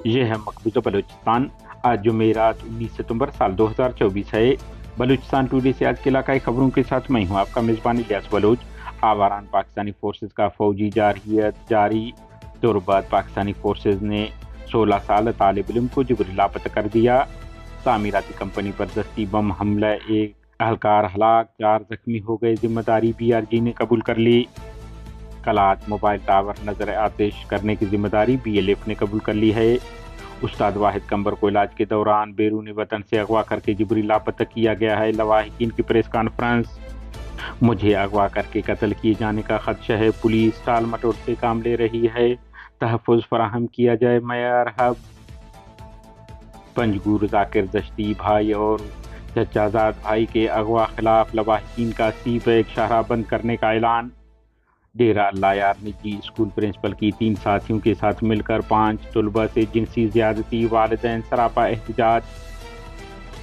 یہ ہے مقبوضہ بلوچستان۔ آج جمعرات 19 ستمبر سال 2024 ہے۔ بلوچستان ٹوڈے سے آج کے علاقائی خبروں کے ساتھ میں ہوں آپ کا میزبان الیاس بلوچ۔ آواران پاکستانی فورسز کا فوجی جارحیت جاری۔ تربت پاکستانی فورسز نے 16 سال طالب علم کو جبری لاپتہ کر دیا۔ تعمیراتی کمپنی پر دستی بم حملہ، ایک اہلکار ہلاک، 4 زخمی ہو گئے، ذمہ داری BRG نے قبول کر لی۔ کلات موبائل ٹاور نظر آتش کرنے کی ذمہ داری BLF نے قبول کر لی ہے۔ استاد واحد قمبر کو علاج کے دوران بیرون وطن سے اغوا کر کے جبری لاپتہ کیا گیا ہے۔ لواحقین کی پریس کانفرنس۔ مجھے اغوا کر کے قتل کیے جانے کا خدشہ ہے، پولیس ٹال مٹول سے کام لے رہی ہے، تحفظ فراہم کیا جائے معیار ہب۔ پنجگور ذاکر دشتی بھائی اور چچا زاد بھائی کے اغوا خلاف لواحقین کا C-پیک شاہراہ بند کرنے کا اعلان۔ ڈیرہ اللہ یار نجی اسکول پرنسپل کی 3 ساتھیوں کے ساتھ مل کر 5 طلبہ سے جنسی زیادتی، والدین سراپا احتجاج۔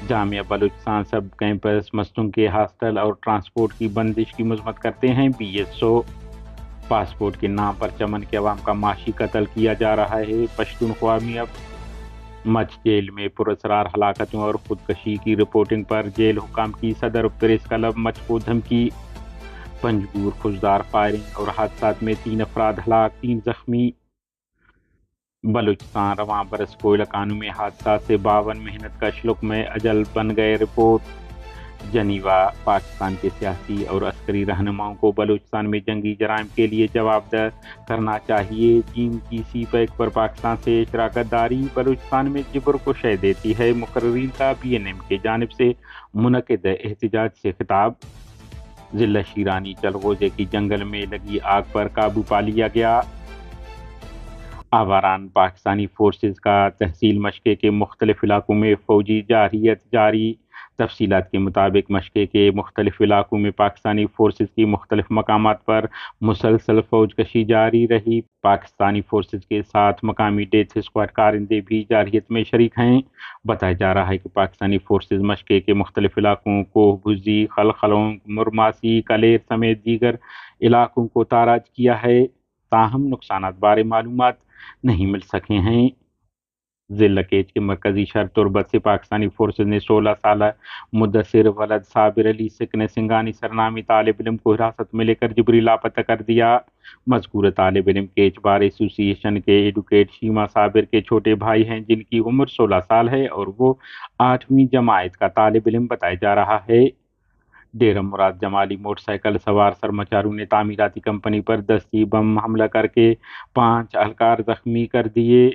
جامعہ بلوچستان سب کیمپس مستوں کے ہاسٹل اور ٹرانسپورٹ کی بندش کی مذمت کرتے ہیں BSO۔ پاسپورٹ کے نام پر چمن کے عوام کا معاشی قتل کیا جا رہا ہے، پشتونخوا میں اب مچ جیل میں پراسرار ہلاکتوں اور خودکشی کی رپورٹنگ پر جیل حکام کی صدر پریس کلب مچ کو دھمکی۔ پنجگور خوشدار فائرنگ اور حادثات میں 3 افراد ہلاک، 3 زخمی۔ بلوچستان رواں برس کوئلہ کانوں میں حادثات سے 52 محنت کش لقمہ اجل بن گئے، رپورٹ۔ جنیوا پاکستان کے سیاسی اور عسکری رہنماؤں کو بلوچستان میں جنگی جرائم کے لیے جواب دہ کرنا چاہیے۔ چین کی C-پیک پر پاکستان سے شراکت داری بلوچستان میں جبر کو شہ دیتی ہے، مقررین کا BNM کی جانب سے منعقد احتجاج سے خطاب۔ ضلع شیرانی چلغوزے کی جنگل میں لگی آگ پر قابو پا لیا گیا۔ آواران پاکستانی فورسز کا تحصیل مشقے کے مختلف علاقوں میں فوجی جارحیت جاری۔ تفصیلات کے مطابق مشقے کے مختلف علاقوں میں پاکستانی فورسز کی مختلف مقامات پر مسلسل فوج کشی جاری رہی۔ پاکستانی فورسز کے ساتھ مقامی ڈیتھ اسکواڈ کارندے بھی جارحیت میں شریک ہیں۔ بتایا جا رہا ہے کہ پاکستانی فورسز مشقے کے مختلف علاقوں کوہ بزی، خلخلونگ، مرماسی، کلیر سمیت دیگر علاقوں کو تاراج کیا ہے، تاہم نقصانات بارے معلومات نہیں مل سکے ہیں۔ ضلع کیچ کے مرکزی شہر تربت سے پاکستانی فورسز نے 16 سالہ مدثر ولد صابر علی سکن سنگانی سرنامی طالب علم کو حراست میں لے کر جبری لاپتہ کر دیا۔ مذکور طالب علم کیچ بار ایسوسی ایشن کے ایڈوکیٹ شیما صابر کے چھوٹے بھائی ہیں، جن کی عمر 16 سال ہے اور وہ 8ویں جماعت کا طالب علم بتایا جا رہا ہے۔ ڈیرہ مراد جمالی موٹر سائیکل سوار سرمچاروں نے تعمیراتی کمپنی پر دستی بم حملہ کر کے 5 اہلکار زخمی کر دیے۔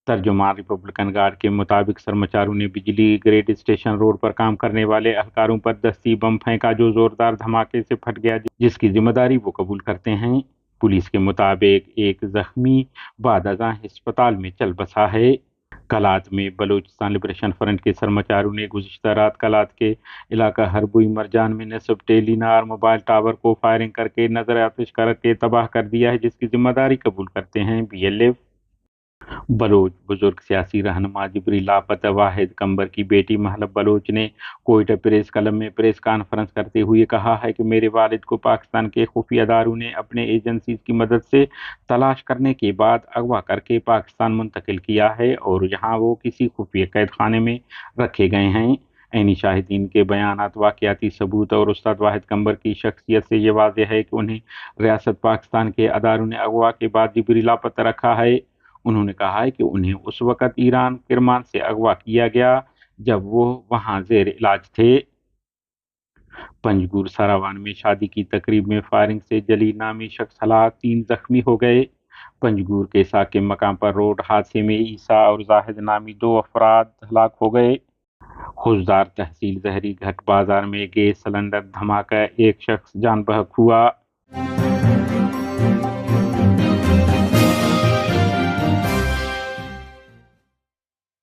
ترجمان ریپبلکن گارڈ کے مطابق سرمچاروں نے بجلی گریڈ اسٹیشن روڈ پر کام کرنے والے اہلکاروں پر دستی بم پھینکا جو زوردار دھماکے سے پھٹ گیا، جس کی ذمہ داری وہ قبول کرتے ہیں۔ پولیس کے مطابق ایک زخمی بعد ازاں ہسپتال میں چل بسا ہے۔ کلات میں بلوچستان لبریشن فرنٹ کے سرمچاروں نے گزشتہ رات کلات کے علاقہ ہربوئی مرجان میں نصب ٹیلی نار موبائل ٹاور کو فائرنگ کر کے نظر آتش کر کے تباہ کر دیا ہے، جس کی ذمہ داری قبول کرتے ہیں BLF۔ بلوچ بزرگ سیاسی رہنما جبری لاپتہ واحد قمبر کی بیٹی محلب بلوچ نے کوئٹہ پریس کلب میں پریس کانفرنس کرتے ہوئے کہا ہے کہ میرے والد کو پاکستان کے خفیہ اداروں نے اپنے ایجنسیز کی مدد سے تلاش کرنے کے بعد اغوا کر کے پاکستان منتقل کیا ہے اور یہاں وہ کسی خفیہ قید خانے میں رکھے گئے ہیں۔ عینی شاہدین کے بیانات، واقعاتی ثبوت اور استاد واحد قمبر کی شخصیت سے یہ واضح ہے کہ انہیں ریاست پاکستان کے اداروں نے اغوا کے بعد جبری لاپتہ رکھا ہے۔ انہوں نے کہا ہے کہ انہیں اس وقت ایران کرمان سے اغوا کیا گیا جب وہ وہاں زیر علاج تھے۔ پنجگور ساراوان میں شادی کی تقریب میں فائرنگ سے جلیل نامی شخص ہلاک، 3 زخمی ہو گئے۔ پنجگور کے ساکے مقام پر روڈ حادثے میں عیسیٰ اور زاہد نامی 2 افراد ہلاک ہو گئے۔ خوشدار تحصیل زہری گھٹ بازار میں گیس سلنڈر دھماکہ، ایک شخص جان بحق ہوا۔